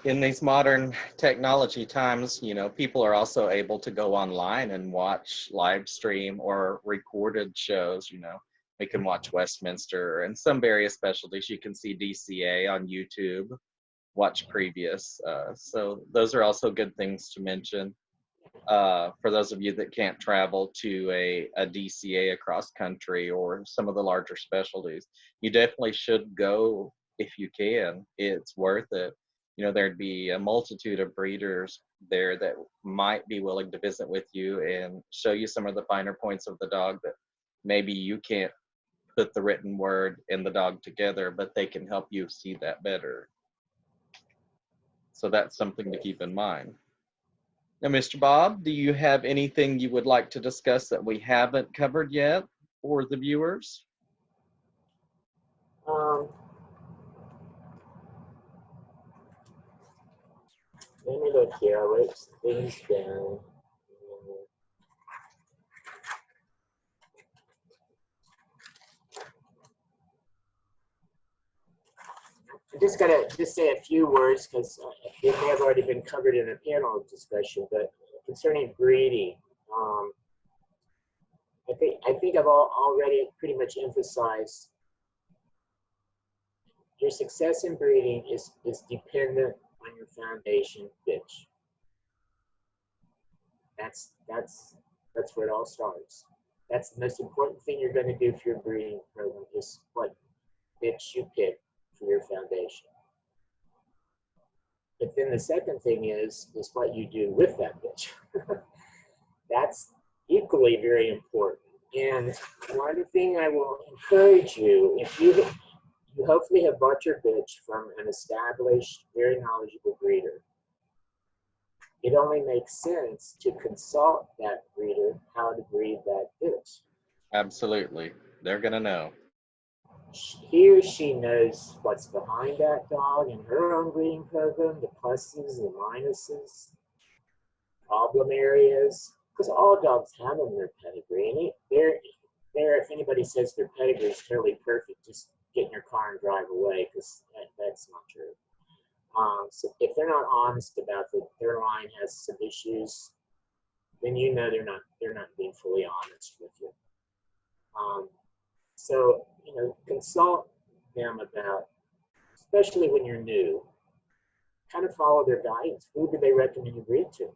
In these modern technology times, you know, people are also able to go online and watch live stream or recorded shows. You know, we can watch Westminster and some various specialties. You can see DCA on YouTube, watch previous. So those are also good things to mention. For those of you that can't travel to a DCA across country or some of the larger specialties, you definitely should go if you can. It's worth it. You know, there'd be a multitude of breeders there that might be willing to visit with you and show you some of the finer points of the dog that maybe you can't put the written word and the dog together, but they can help you see that better. So that's something to keep in mind. Now, Mr. Bob, do you have anything you would like to discuss that we haven't covered yet for the viewers? Let me look here. I wrote some things down. I'm just gonna say a few words because it may have already been covered in a panel discussion. But concerning breeding, I think I've already pretty much emphasized your success in breeding is dependent on your foundation bitch. That's where it all starts. That's the most important thing you're going to do for your breeding program is what bitch you pick for your foundation. But then the second thing is what you do with that bitch. That's equally very important. And one thing I will encourage you, if you hopefully have bought your bitch from an established, very knowledgeable breeder, it only makes sense to consult that breeder how to breed that bitch. Absolutely. They're going to know. He or she knows what's behind that dog in her own breeding program, the pluses, the minuses, problem areas, because all dogs have in their pedigree. And if anybody says their pedigree is totally perfect, just get in your car and drive away, because that's not true. So if they're not honest about that their line has some issues, then you know they're not being fully honest with you. So you know, consult them about, especially when you're new, kind of follow their guidance. Who do they recommend you breed to?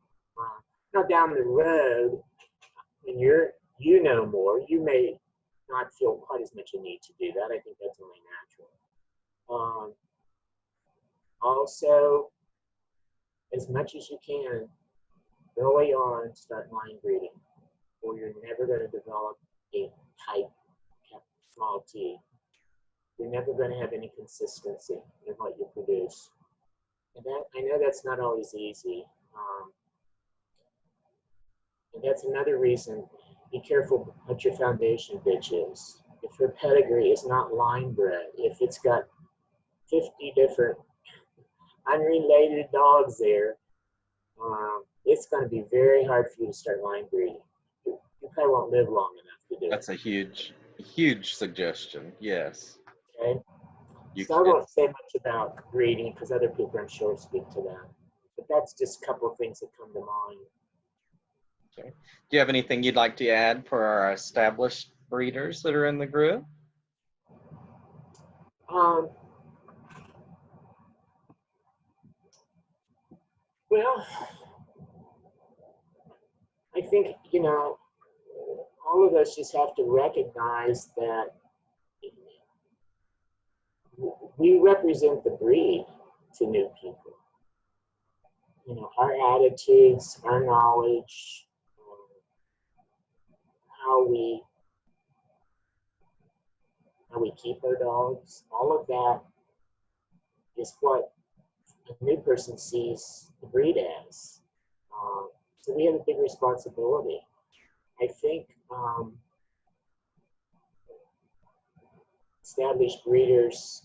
Now down the road, when you know more, you may not feel quite as much a need to do that. I think that's only natural. Also, as much as you can, early on, start line breeding, or you're never going to develop a type small t. You're never going to have any consistency in what you produce. And that, I know that's not always easy. And that's another reason, be careful what your foundation bitch is. If her pedigree is not line bred, if it's got 50 different unrelated dogs there, it's going to be very hard for you to start line breeding. You probably won't live long enough to do That's it. a huge suggestion. Yes. Okay. You So I can. won't say much about breeding because other people, I'm sure, speak to that. But that's just a couple of things that come to mind. Okay. Do you have anything you'd like to add for our established breeders that are in the group? Well, I think, you know, all of us just have to recognize that we represent the breed to new people. You know, our attitudes, our knowledge, how we keep our dogs, all of that is what a new person sees the breed as. So we have a big responsibility. I think established breeders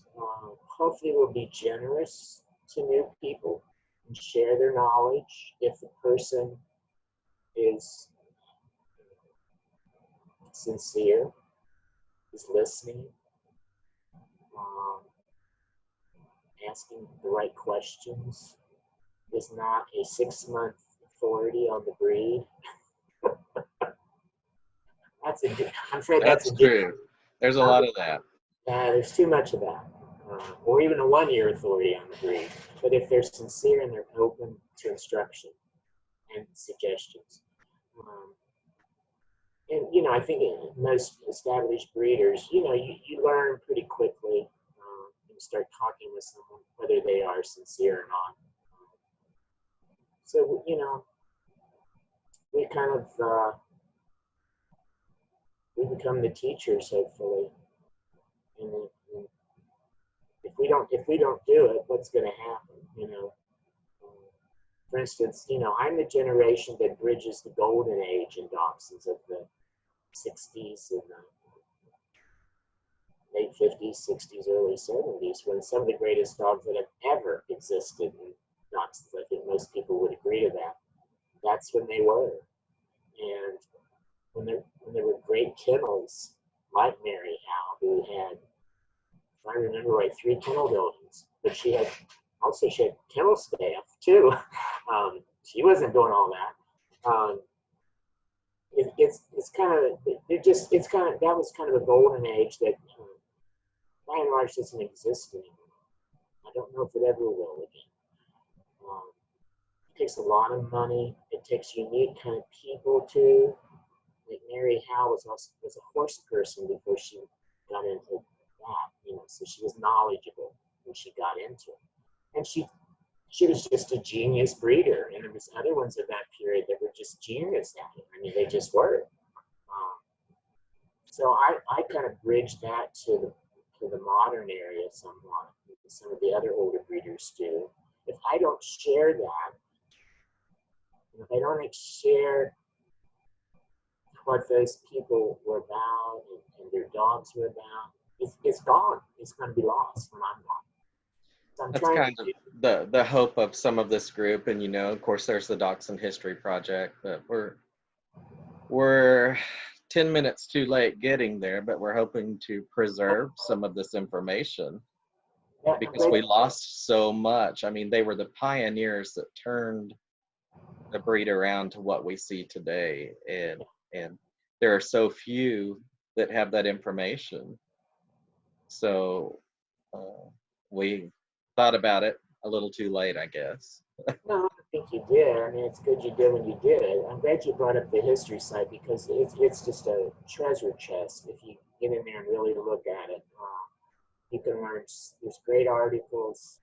hopefully will be generous to new people and share their knowledge if the person is sincere, is listening, asking the right questions, is not a 6-month authority on the breed. I'm afraid that's a true. There's a lot of that. There's too much of that. Or even a 1-year authority on the breed. But if they're sincere and they're open to instruction and suggestions. And, you know, I think most established breeders, you know, you learn pretty quickly. You start talking with someone, whether they are sincere or not. So, you know, we kind of, we become the teachers, hopefully. And if we don't do it, what's going to happen? You know, for instance, you know, I'm the generation that bridges the golden age in dachshunds of the 60s and late 50s, 60s, early 70s, when some of the greatest dogs that have ever existed in dachshunds, I think most people would agree to that. That's when they were, and when there were great kennels like Mary Howe, who had, if I remember right, 3 kennel buildings, but she had kennel staff too. She wasn't doing all that. It's kind of that was kind of a golden age that by and large doesn't exist anymore. I don't know if it ever will again. It takes a lot of money. It takes unique kind of people too. Like Mary Howe was a horse person before she got into that, you know, so she was knowledgeable when she got into it. And she was just a genius breeder, and there was other ones of that period that were just genius at it. I mean, they just were. So I kind of bridged that to the modern area somewhat. Some of the other older breeders do. If I don't share that, if I don't share what those people were about and their dogs were about, it's gone. It's going to be lost when I'm gone. So I'm That's kind of the hope of some of this group. And, you know, of course, there's the Dachshund History Project, but we're 10 minutes too late getting there, but we're hoping to preserve some of this information because we lost so much. I mean, they were the pioneers that turned the breed around to what we see today. And there are so few that have that information. So we thought about it a little too late, I guess. No, I think you did. I mean, it's good you did when you did it. I'm glad you brought up the history site because it's just a treasure chest. If you get in there and really look at it, you can learn. There's great articles.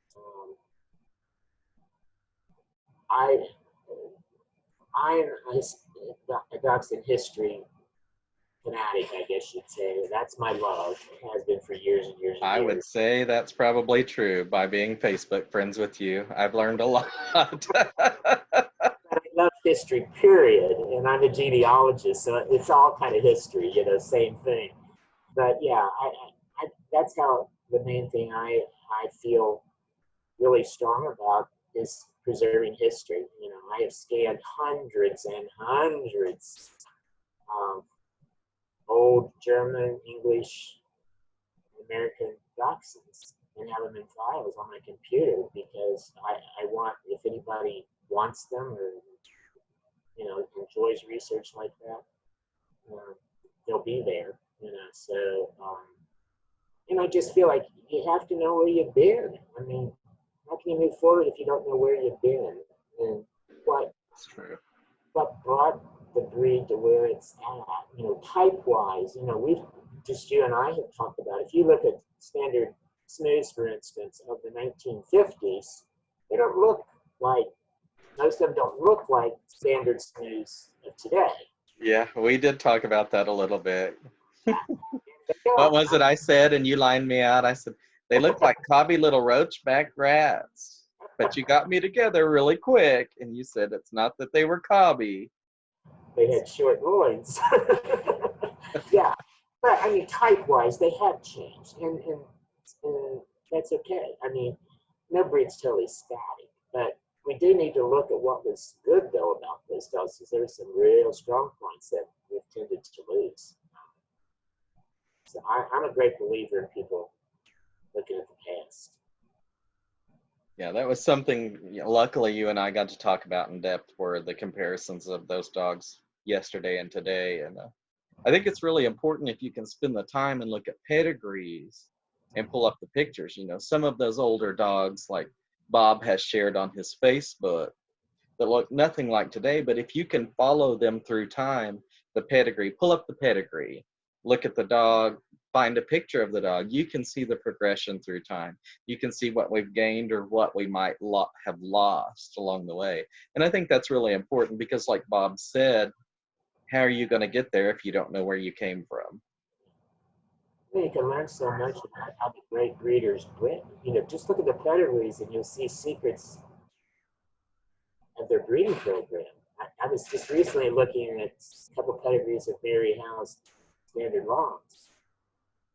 I'm a Dachshund history fanatic, I guess you'd say. That's my love. It has been for years and years and I years. would say that's probably true. By being Facebook friends with you, I've learned a lot. I love history, period. And I'm a genealogist, so it's all kind of history, you know, same thing. But yeah, I that's how the main thing I feel really strong about is preserving history. You know, I have scanned hundreds and hundreds of old German, English, American dachshunds and have them in files on my computer because I want, if anybody wants them or, you know, enjoys research like that, they'll be there, you know. So, and I just feel like you have to know where you've been. I mean, how can you move forward if you don't know where you've been and what That's true. what brought the breed to where it's at? You know, type-wise, you know, we've just, you and I have talked about, if you look at standard snooze, for instance, of the 1950s, they don't look like, most of them don't look like standard snooze of today. Yeah, we did talk about that a little bit. They What don't. was it I said? And you lined me out. I said, they look like cobby little roach-backed rats. But you got me together really quick. And you said it's not that they were cobby. They had short loins. Yeah, but I mean, type-wise, they have changed, and that's okay. I mean, no breed's totally static, but we do need to look at what was good though about those dogs, because there are some real strong points that we've tended to lose. So I'm a great believer in people looking at the past. Yeah, that was something, luckily you and I got to talk about in depth, were the comparisons of those dogs yesterday and today. And I think it's really important if you can spend the time and look at pedigrees and pull up the pictures. You know, some of those older dogs, like Bob has shared on his Facebook, that look nothing like today. But if you can follow them through time, the pedigree, pull up the pedigree, look at the dog, find a picture of the dog, you can see the progression through time. You can see what we've gained or what we might have lost along the way. And I think that's really important because, like Bob said, how are you going to get there if you don't know where you came from? You can learn so much about how the great breeders bred. You know, just look at the pedigrees and you'll see secrets of their breeding program. I was just recently looking at a couple of pedigrees of Mary Howe's standard longs.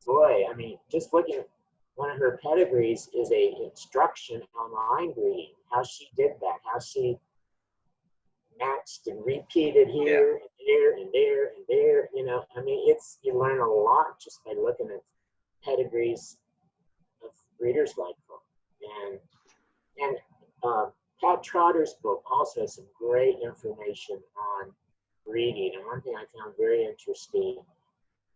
Boy, I mean, just looking at one of her pedigrees is a instruction on line breeding, how she did that, how she matched and repeated here and there and there and there. You know, I mean, you learn a lot just by looking at pedigrees of breeders like them. And Pat Trotter's book also has some great information on breeding. And one thing I found very interesting,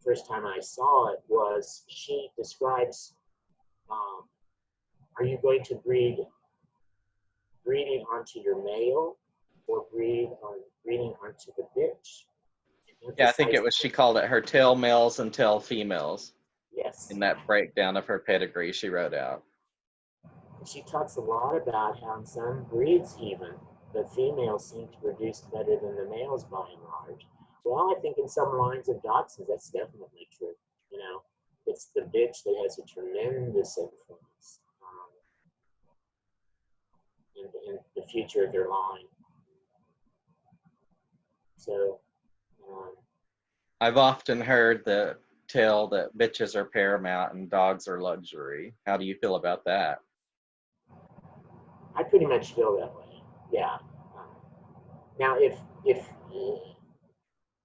first time I saw it, was she describes, are you going to breeding onto your male or breeding onto the bitch? Yeah, I think it was, she called it her tail males and tail females. Yes. In that breakdown of her pedigree she wrote out. She talks a lot about how in some breeds even, the females seem to produce better than the males by and large. Well, I think in some lines of dachshunds, that's definitely true. You know, it's the bitch that has a tremendous influence in the future of their line. So, I've often heard the tale that bitches are paramount and dogs are luxury. How do you feel about that? I pretty much feel that way. Yeah. Now, if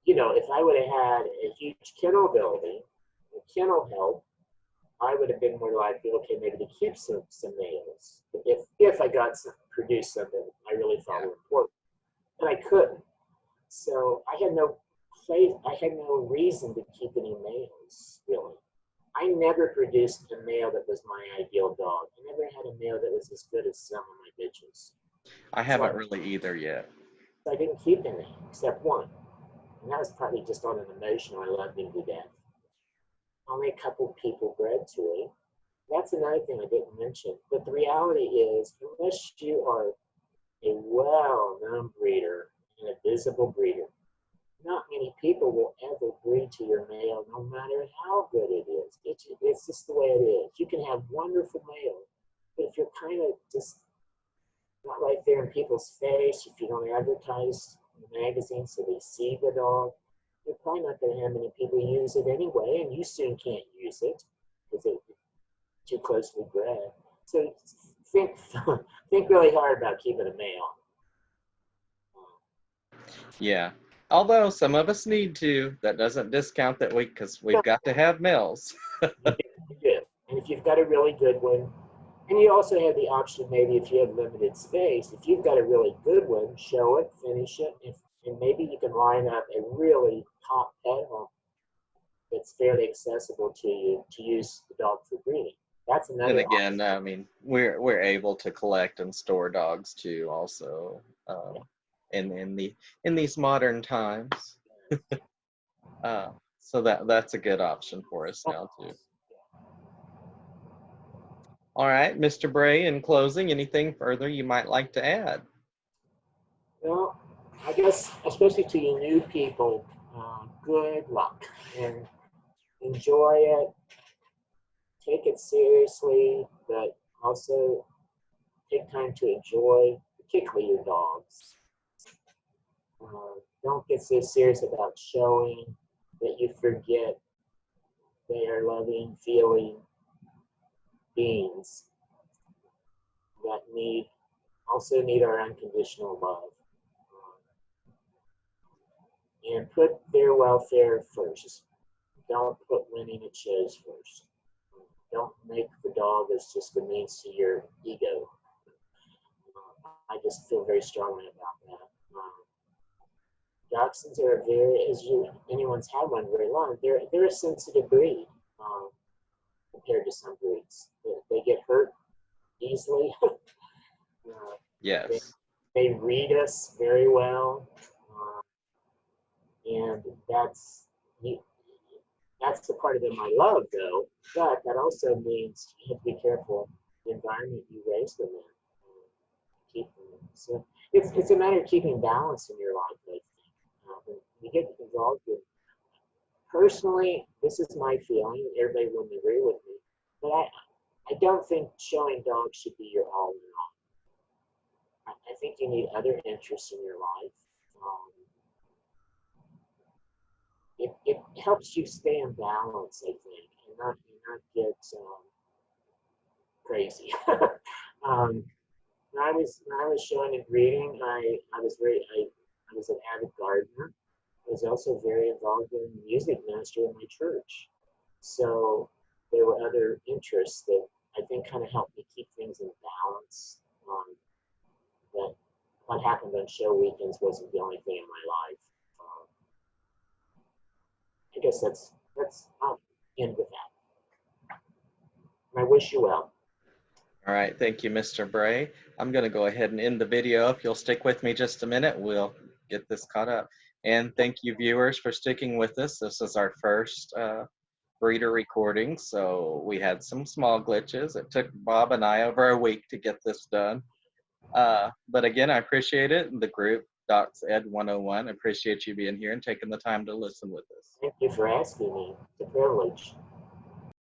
you know, if I would have had a huge kennel building, a kennel help, I would have been more likely, okay, maybe to keep some males. If I got some, produced something I really thought were important, but I couldn't. So I had no reason to keep any males, really. I never produced a male that was my ideal dog. I never had a male that was as good as some of my bitches. I haven't really either yet. So I didn't keep any, except one. And that was probably just on an emotional, I loved him to death. Only a couple people bred to him. That's another thing I didn't mention. But the reality is, unless you are a well-known breeder and a visible breeder, not many people will ever breed to your male, no matter how good it is. It's just the way it is. You can have wonderful males, but if you're kind of just not right there in people's face, if you don't advertise in the magazine so they see the dog, you're probably not going to have many people use it anyway, and you soon can't use it because it's too closely bred. So think think really hard about keeping a male. Yeah. Although some of us need to, that doesn't discount that because we've got to have males. You do. And if you've got a really good one, and you also have the option, maybe if you have limited space, if you've got a really good one, show it, finish it, and maybe you can line up a really top pet home that's fairly accessible to you to use the dog for breeding. That's And another again, option. I mean, we're able to collect and store dogs too, also, in these modern times. So that's a good option for us now too. All right, Mr. Bray, in closing, anything further you might like to add? Well, I guess, especially to you new people, good luck and enjoy it. Take it seriously, but also take time to enjoy, particularly your dogs. Don't get so serious about showing that you forget they are loving, feeling beings that also need our unconditional love. And put their welfare first. Don't put winning at shows first. Don't make the dog as just a means to your ego. I just feel very strongly about that. Dachshunds are anyone's had one very long, they're a sensitive breed compared to some breeds. They get hurt easily. They, Yes. they read us very well, and that's the part of them I love, though. But that also means you have to be careful the environment you raise them in. Keep them in. So it's a matter of keeping balance in your life, I think. When you get involved with, personally, this is my feeling. Everybody wouldn't agree with me, but I don't think showing dogs should be your all in all. I think you need other interests in your life. It helps you stay in balance, I think, and not get crazy. When I was showing and breeding, I was an avid gardener. I was also very involved in music ministry in my church. So there were other interests that I think kind of helped me keep things in balance. That what happened on show weekends wasn't the only thing in my life. I guess I'll end with that. And I wish you well. All right, thank you, Mr. Bray. I'm going to go ahead and end the video. If you'll stick with me just a minute, we'll get this caught up. And thank you, viewers, for sticking with us. This is our first breeder recording, so we had some small glitches. It took Bob and I over a week to get this done. But again, I appreciate it. The group, Docs Ed 101, appreciate you being here and taking the time to listen with us. Thank you for asking me. It's a privilege.